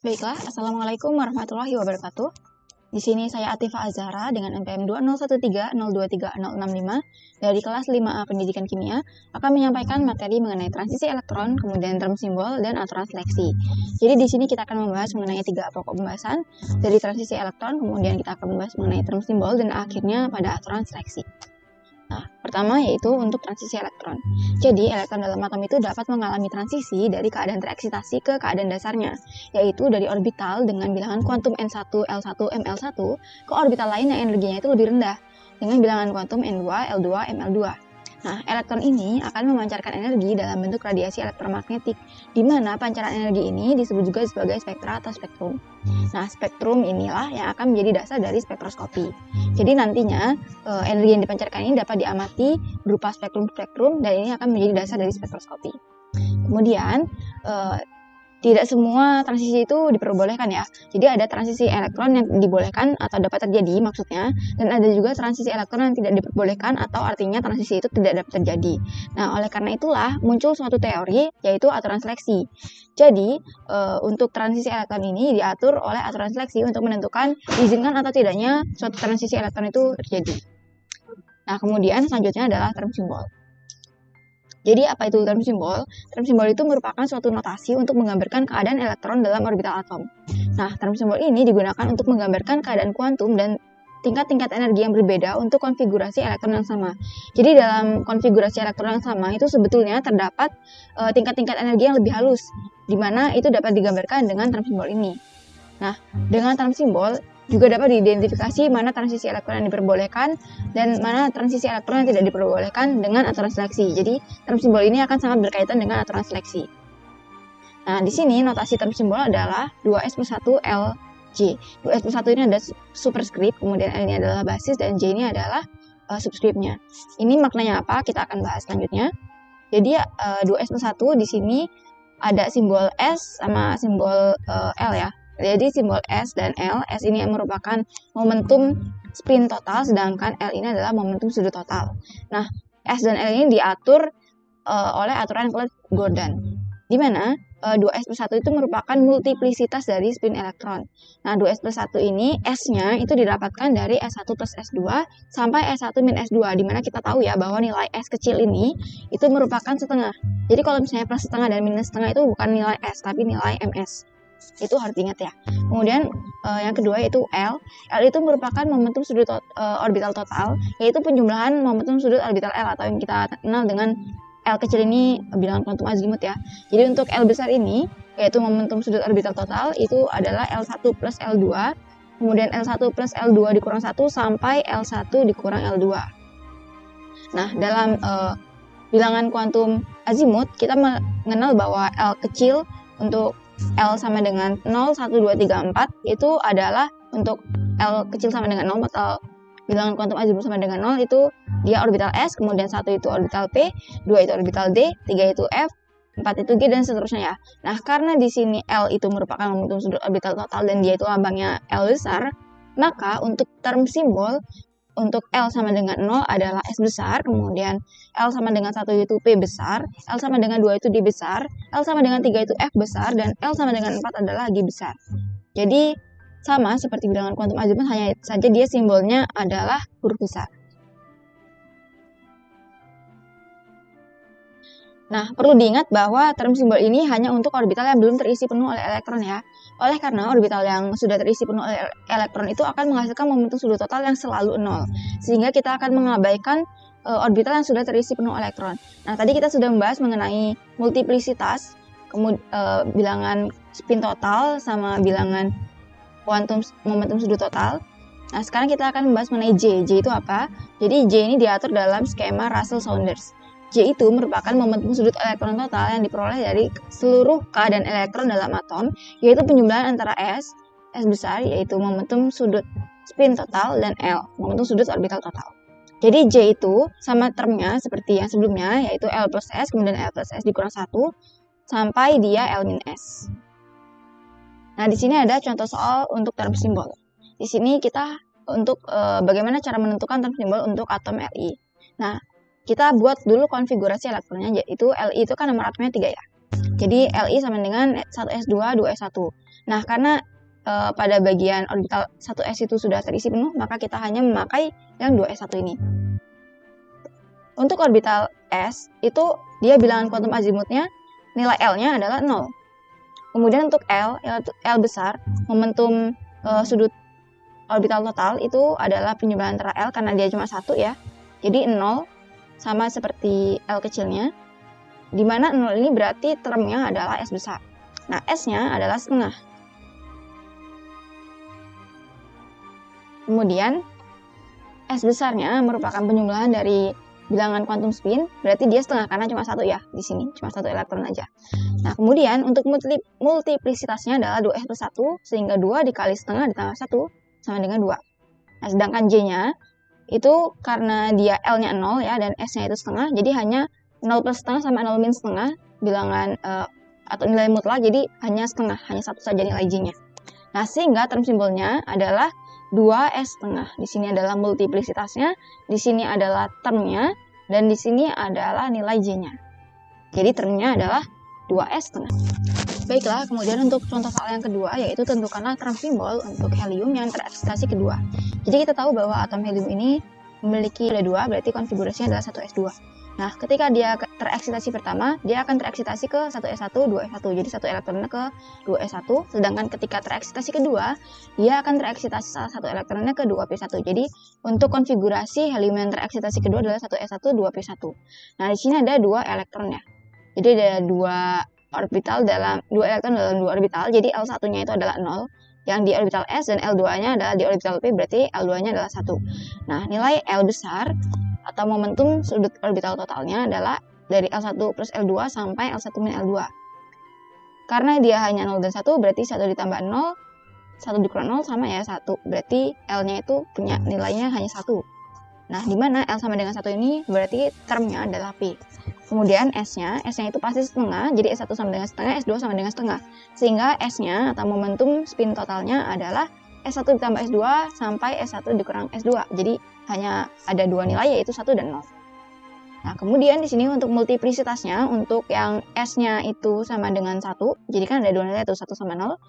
Baiklah, Assalamualaikum warahmatullahi wabarakatuh. Di sini saya Atifah Azhara dengan NPM 20130230065 dari kelas 5A Pendidikan Kimia akan menyampaikan materi mengenai transisi elektron, kemudian term simbol, dan aturan seleksi. Jadi di sini kita akan membahas mengenai 3 pokok pembahasan dari transisi elektron, kemudian kita akan membahas mengenai term simbol, dan akhirnya pada aturan seleksi. Nah, pertama yaitu untuk transisi elektron. Jadi, elektron dalam atom itu dapat mengalami transisi dari keadaan tereksitasi ke keadaan dasarnya, yaitu dari orbital dengan bilangan kuantum N1, L1, Ml1 ke orbital lain yang energinya itu lebih rendah, dengan bilangan kuantum N2, L2, Ml2. Nah, elektron ini akan memancarkan energi dalam bentuk radiasi elektromagnetik, di mana pancaran energi ini disebut juga sebagai spektra atau spektrum. Nah, spektrum inilah yang akan menjadi dasar dari spektroskopi. Jadi nantinya energi yang dipancarkan ini dapat diamati berupa spektrum-spektrum, dan ini akan menjadi dasar dari spektroskopi. Kemudian, tidak semua transisi itu diperbolehkan ya. Jadi ada transisi elektron yang dibolehkan atau dapat terjadi maksudnya, dan ada juga transisi elektron yang tidak diperbolehkan atau artinya transisi itu tidak dapat terjadi. Nah, oleh karena itulah muncul suatu teori yaitu aturan seleksi. Jadi, untuk transisi elektron ini diatur oleh aturan seleksi untuk menentukan diizinkan atau tidaknya suatu transisi elektron itu terjadi. Nah, kemudian selanjutnya adalah term simbol. Jadi apa itu term simbol? Term simbol itu merupakan suatu notasi untuk menggambarkan keadaan elektron dalam orbital atom. Nah, term simbol ini digunakan untuk menggambarkan keadaan kuantum dan tingkat-tingkat energi yang berbeda untuk konfigurasi elektron yang sama. Jadi dalam konfigurasi elektron yang sama itu sebetulnya terdapat tingkat-tingkat energi yang lebih halus, di mana itu dapat digambarkan dengan term simbol ini. Nah, dengan term simbol juga dapat diidentifikasi mana transisi elektron yang diperbolehkan dan mana transisi elektron yang tidak diperbolehkan dengan aturan seleksi. Jadi, term simbol ini akan sangat berkaitan dengan aturan seleksi. Nah, di sini notasi term simbol adalah 2s+1 Lj. 2s+1 ini ada superscript, kemudian L ini adalah basis, dan J ini adalah subscriptnya. Ini maknanya apa? Kita akan bahas selanjutnya. Jadi, 2s+1 di sini ada simbol S sama simbol L ya. Jadi simbol S dan L, S ini yang merupakan momentum spin total, sedangkan L ini adalah momentum sudut total. Nah, S dan L ini diatur oleh aturan Claude-Gordon, di mana 2s+1 itu merupakan multiplisitas dari spin elektron. Nah, 2s+1 ini S-nya itu didapatkan dari S1 plus S2 sampai S1 min S2, di mana kita tahu ya bahwa nilai S kecil ini itu merupakan setengah. Jadi kalau misalnya plus setengah dan minus setengah itu bukan nilai S, tapi nilai MS. Itu harus diingat ya. Kemudian yang kedua yaitu L. L itu merupakan momentum sudut orbital total, yaitu penjumlahan momentum sudut orbital L atau yang kita kenal dengan L kecil ini bilangan kuantum azimut ya. Jadi untuk L besar ini yaitu momentum sudut orbital total itu adalah L1 plus L2, kemudian L1 plus L2 dikurang 1 sampai L1 dikurang L2. Nah, dalam bilangan kuantum azimut kita mengenal bahwa L kecil untuk L sama dengan 0, 1, 2, 3, 4 itu adalah untuk L kecil sama dengan 0 atau bilangan kuantum azimut sama dengan 0 itu dia orbital S, kemudian 1 itu orbital P, 2 itu orbital D, 3 itu F, 4 itu G, dan seterusnya ya. Nah, karena di sini L itu merupakan momentum sudut orbital total dan dia itu lambangnya L besar, maka untuk term simbol untuk L sama dengan 0 adalah S besar, kemudian L sama dengan 1 itu P besar, L sama dengan 2 itu D besar, L sama dengan 3 itu F besar, dan L sama dengan 4 adalah G besar. Jadi sama seperti bilangan kuantum azimut, hanya saja dia simbolnya adalah huruf besar. Nah, perlu diingat bahwa term simbol ini hanya untuk orbital yang belum terisi penuh oleh elektron ya. Oleh karena orbital yang sudah terisi penuh oleh elektron itu akan menghasilkan momentum sudut total yang selalu 0. Sehingga kita akan mengabaikan orbital yang sudah terisi penuh elektron. Nah, tadi kita sudah membahas mengenai multiplisitas, bilangan spin total sama bilangan kuantum momentum sudut total. Nah, sekarang kita akan membahas mengenai J. J itu apa? Jadi J ini diatur dalam skema Russell-Saunders. J itu merupakan momentum sudut elektron total yang diperoleh dari seluruh keadaan elektron dalam atom, yaitu penjumlahan antara S besar, yaitu momentum sudut spin total, dan L, momentum sudut orbital total. Jadi J itu sama termnya seperti yang sebelumnya, yaitu L plus S, kemudian L plus S dikurang 1, sampai dia L min S. Nah, di sini ada contoh soal untuk term simbol. Di sini kita untuk bagaimana cara menentukan term simbol untuk atom Li. Nah, kita buat dulu konfigurasi elektronnya, yaitu Li itu kan nomor atomnya 3 ya. Jadi Li sama dengan 1s2, 2s1. Nah, karena pada bagian orbital 1s itu sudah terisi penuh, maka kita hanya memakai yang 2s1 ini. Untuk orbital S, itu dia bilangan kuantum azimutnya, nilai L-nya adalah 0. Kemudian untuk L besar, momentum sudut orbital total itu adalah penjumlahan antara L karena dia cuma 1 ya. Jadi 0 sama seperti L kecilnya, di mana 0 ini berarti termnya adalah S besar. Nah, S-nya adalah setengah. Kemudian S besarnya merupakan penjumlahan dari bilangan quantum spin, berarti dia setengah karena cuma 1 ya, di sini cuma 1 elektron aja. Nah, kemudian untuk multiplisitasnya adalah 2s plus 1, sehingga 2 dikali setengah ditambah 1 sama dengan 2. Nah, sedangkan J-nya itu karena dia L-nya 0 ya, dan S-nya itu setengah, jadi hanya 0 plus setengah sama 0 min setengah bilangan atau nilai mutlak, jadi hanya setengah, hanya 1 saja nilai J-nya. Nah, sehingga term simbolnya adalah 2s setengah. Di sini adalah multiplisitasnya, di sini adalah termnya, dan di sini adalah nilai J-nya. Jadi termnya adalah 2s setengah. Baiklah, kemudian untuk contoh soal yang kedua, yaitu tentukanlah term simbol untuk helium yang tereksitasi kedua. Jadi kita tahu bahwa atom helium ini memiliki ada 2, berarti konfigurasinya adalah 1s2. Nah, ketika dia tereksitasi pertama, dia akan tereksitasi ke 1s1, 2s1. Jadi 1 elektronnya ke 2s1. Sedangkan ketika tereksitasi kedua, dia akan tereksitasi salah satu elektronnya ke 2p1. Jadi untuk konfigurasi helium yang tereksitasi kedua adalah 1s1, 2p1. Nah, di sini ada 2 elektronnya. Jadi ada 2 elektron dalam 2 orbital. Jadi L1-nya itu adalah 0 yang di orbital S, dan L2-nya adalah di orbital P, berarti L2-nya adalah 1. Nah, nilai L besar atau momentum sudut orbital totalnya adalah dari L1 plus L2 sampai L1 min L2. Karena dia hanya 0 dan 1, berarti 1 ditambah 0, 1 dikurang 0 sama ya 1. Berarti L-nya itu punya nilainya hanya 1. Nah, di mana L sama dengan 1 ini berarti termnya adalah P. Kemudian S-nya itu pasti setengah, jadi S1 sama dengan setengah, S2 sama dengan setengah. Sehingga S-nya atau momentum spin totalnya adalah S1 ditambah S2 sampai S1 dikurang S2. Jadi hanya ada 2 nilai, yaitu 1 dan 0. Nah, kemudian di sini untuk multiplisitasnya, untuk yang S-nya itu sama dengan 1, jadi kan ada 2 nilai, itu 1 sama 0.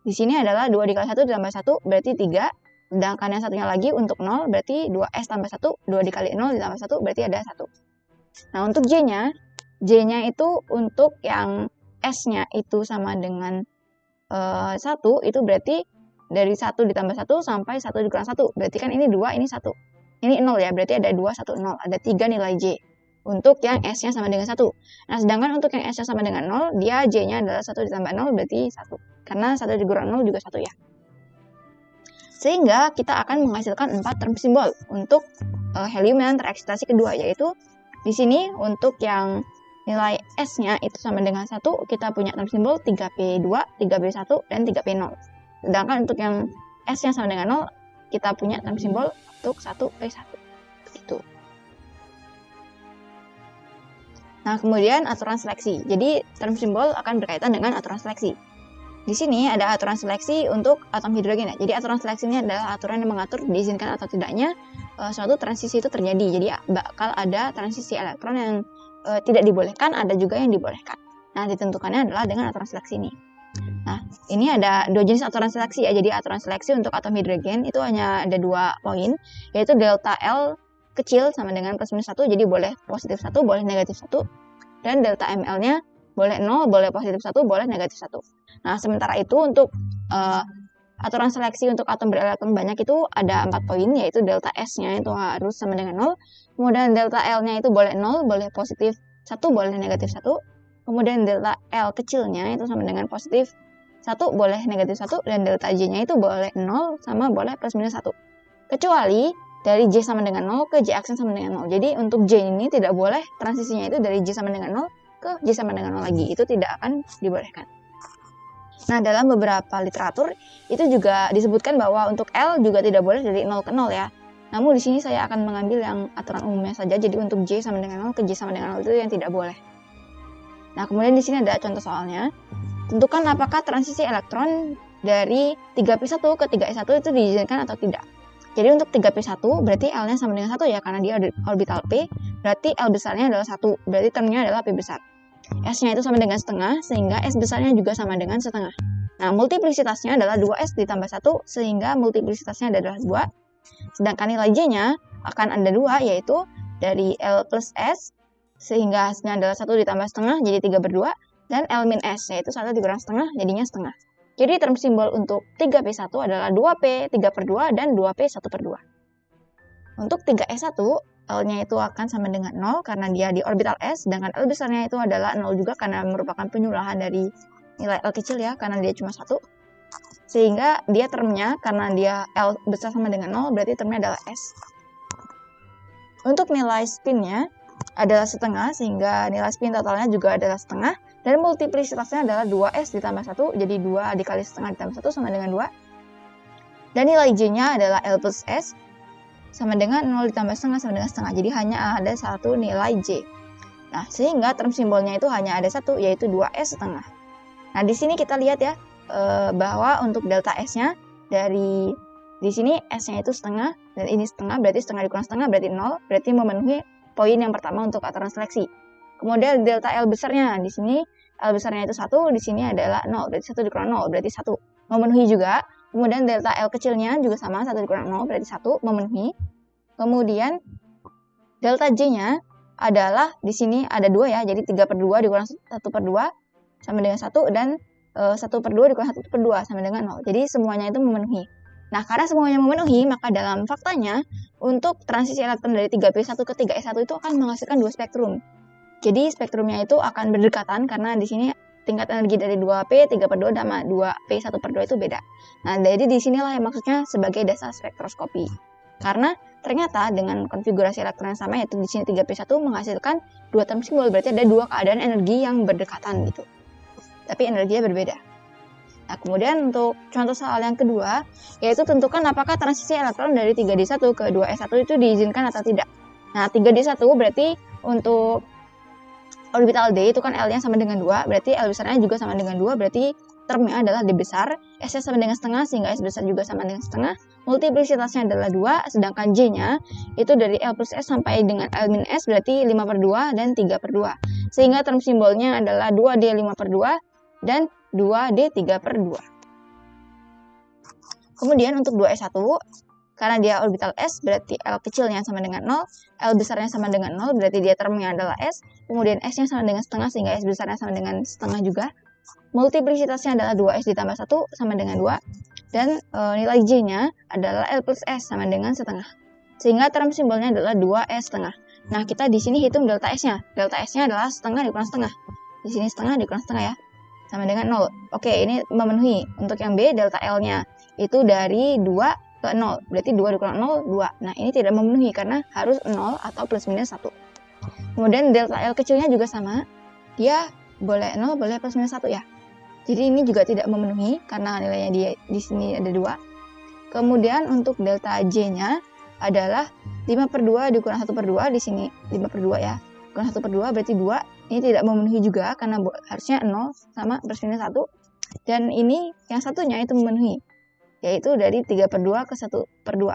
Di sini adalah 2 dikali 1 ditambah 1, berarti 3. Sedangkan yang satunya lagi untuk 0, berarti 2S tambah 1, 2 dikali 0 ditambah 1, berarti ada 1. Nah, untuk J-nya itu untuk yang S-nya itu sama dengan 1, itu berarti dari 1 ditambah 1 sampai 1 dikurang 1. Berarti kan ini 2, ini 1. Ini 0 ya, berarti ada 2, 1, 0. Ada 3 nilai J. Untuk yang S-nya sama dengan 1. Nah, sedangkan untuk yang S-nya sama dengan 0, dia J-nya adalah 1 ditambah 0, berarti 1. Karena 1 dikurang 0 juga 1 ya. Sehingga kita akan menghasilkan 4 term simbol untuk helium yang tereksitasi kedua, yaitu di sini untuk yang nilai S-nya itu sama dengan 1, kita punya term simbol 3p2, 3p1, dan 3p0. Sedangkan untuk yang S-nya sama dengan 0, kita punya term simbol untuk 1p1. Begitu. Nah, kemudian aturan seleksi. Jadi, term simbol akan berkaitan dengan aturan seleksi. Di sini ada aturan seleksi untuk atom hidrogen ya. Jadi aturan seleksinya adalah aturan yang mengatur diizinkan atau tidaknya suatu transisi itu terjadi. Jadi bakal ada transisi elektron yang tidak dibolehkan, ada juga yang dibolehkan. Nah, ditentukannya adalah dengan aturan seleksi ini. Nah, ini ada 2 jenis aturan seleksi ya. Jadi aturan seleksi untuk atom hidrogen itu hanya ada 2 poin, yaitu delta L kecil sama dengan plus minus 1, jadi boleh positif 1, boleh negatif 1. Dan delta ML-nya boleh 0, boleh positif 1, boleh negatif 1. Nah, sementara itu untuk aturan seleksi untuk atom berelektron banyak itu ada 4 poin, yaitu delta S-nya itu harus sama dengan 0. Kemudian delta L-nya itu boleh 0, boleh positif 1, boleh negatif 1. Kemudian delta L kecilnya itu sama dengan positif 1, boleh negatif 1. Dan delta J-nya itu boleh 0 sama boleh plus minus 1. Kecuali dari J sama dengan 0 ke J aksen sama dengan 0. Jadi untuk J ini tidak boleh transisinya itu dari J sama dengan 0 ke J sama dengan 0 lagi. Itu tidak akan dibolehkan. Nah, dalam beberapa literatur itu juga disebutkan bahwa untuk L juga tidak boleh dari 0 ke 0 ya. Namun di sini saya akan mengambil yang aturan umumnya saja. Jadi untuk J sama dengan 0 ke J sama dengan 0 itu yang tidak boleh. Nah, kemudian di sini ada contoh soalnya. Tentukan apakah transisi elektron dari 3p1 ke 3s1 itu diizinkan atau tidak. Jadi untuk 3p1 berarti L-nya sama dengan 1 ya, karena dia orbital P, berarti L besarnya adalah 1, berarti termnya adalah P besar. S-nya itu sama dengan setengah, sehingga S besarnya juga sama dengan setengah. Nah, multiplisitasnya adalah 2S ditambah 1, sehingga multiplisitasnya adalah 2. Sedangkan nilai J-nya akan ada 2, yaitu dari L plus S, sehingga hasilnya adalah 1 ditambah setengah, jadi 3/2, dan L min S, yaitu 1 dikurang setengah, jadinya setengah. Jadi term simbol untuk 3P1 adalah 2P 3/2 dan 2P 1/2. Untuk 3S1, L-nya itu akan sama dengan 0 karena dia di orbital S, sedangkan L besarnya itu adalah 0 juga karena merupakan penyulahan dari nilai L kecil ya, karena dia cuma 1. Sehingga dia termnya, karena dia L besar sama dengan 0, berarti termnya adalah S. Untuk nilai spinnya adalah setengah, sehingga nilai spin totalnya juga adalah setengah, dan multiplisitasnya adalah 2S ditambah 1, jadi 2 dikali setengah ditambah 1 sama dengan 2. Dan nilai J-nya adalah L plus S, sama dengan 0 ditambah setengah sama dengan setengah, jadi hanya ada satu nilai J. Nah, sehingga term simbolnya itu hanya ada satu, yaitu 2S setengah. Nah, di sini kita lihat ya, bahwa untuk delta S-nya dari di sini S-nya itu setengah, dan ini setengah, berarti setengah dikurang setengah, berarti 0, berarti memenuhi poin yang pertama untuk aturan seleksi. Kemudian delta L besarnya, di sini L besarnya itu 1, di sini adalah 0, berarti 1 dikurang 0, berarti 1, memenuhi juga. Kemudian delta L kecilnya juga sama, 1 dikurang 0, berarti 1, memenuhi. Kemudian delta J-nya adalah di sini ada 2 ya, jadi 3/2 dikurang 1/2 sama dengan 1, dan 1/2 dikurang 1/2 sama dengan 0. Jadi semuanya itu memenuhi. Nah, karena semuanya memenuhi, maka dalam faktanya untuk transisi elektron dari 3P1 ke 3S1 itu akan menghasilkan 2 spektrum. Jadi spektrumnya itu akan berdekatan karena di sini tingkat energi dari 2P 3/2 sama 2P 1/2 itu beda. Nah, jadi di sinilah yang maksudnya sebagai dasar spektroskopi. Karena ternyata dengan konfigurasi elektron yang sama, yaitu di sini 3P1 menghasilkan 2 term simbol, berarti ada 2 keadaan energi yang berdekatan gitu. Tapi energinya berbeda. Nah, kemudian untuk contoh soal yang kedua, yaitu tentukan apakah transisi elektron dari 3D1 ke 2S1 itu diizinkan atau tidak. Nah, 3D1 berarti untuk orbital D itu kan L-nya sama dengan 2, berarti L besarnya juga sama dengan 2, berarti termnya adalah D besar, S-nya sama dengan setengah, sehingga S besar juga sama dengan setengah, multiplisitasnya adalah 2, sedangkan J-nya itu dari L plus S sampai dengan L min S, berarti 5/2 dan 3/2, sehingga term simbolnya adalah 2D 5/2 dan 2D 3/2. Kemudian untuk 2S1, karena dia orbital S, berarti L kecilnya sama dengan 0, L besarnya sama dengan 0, berarti dia termnya adalah S, kemudian S-nya sama dengan setengah, sehingga S besarnya sama dengan setengah juga. Multiplisitasnya adalah 2S ditambah 1 sama dengan 2, dan nilai J-nya adalah L plus S sama dengan setengah. Sehingga term simbolnya adalah 2S setengah. Nah, kita di sini hitung delta S-nya. Delta S-nya adalah setengah dikurang setengah. Di sini setengah dikurang setengah ya, sama dengan 0. Oke, ini memenuhi. Untuk yang B, delta L-nya itu dari 2 ke 0, berarti 2 dikurang 0, 2. Nah, ini tidak memenuhi karena harus 0 atau plus minus 1. Kemudian delta L kecilnya juga sama, dia boleh 0, boleh plus minus 1 ya. Jadi ini juga tidak memenuhi karena nilainya dia di sini ada 2. Kemudian untuk delta J-nya adalah 5/2 dikurang 1/2, di sini 5/2 ya. Kurang 1/2 berarti 2. Ini tidak memenuhi juga karena harusnya 0 sama plus minus 1. Dan ini yang satunya itu memenuhi, yaitu dari 3/2 ke 1/2.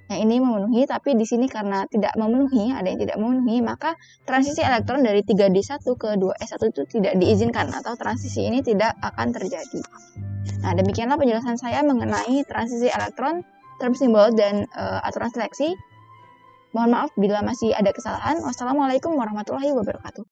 Nah, ini memenuhi, tapi di sini karena tidak memenuhi, ada yang tidak memenuhi, maka transisi elektron dari 3D1 ke 2S1 itu tidak diizinkan, atau transisi ini tidak akan terjadi. Nah, demikianlah penjelasan saya mengenai transisi elektron, term simbol, dan aturan seleksi. Mohon maaf bila masih ada kesalahan. Wassalamualaikum warahmatullahi wabarakatuh.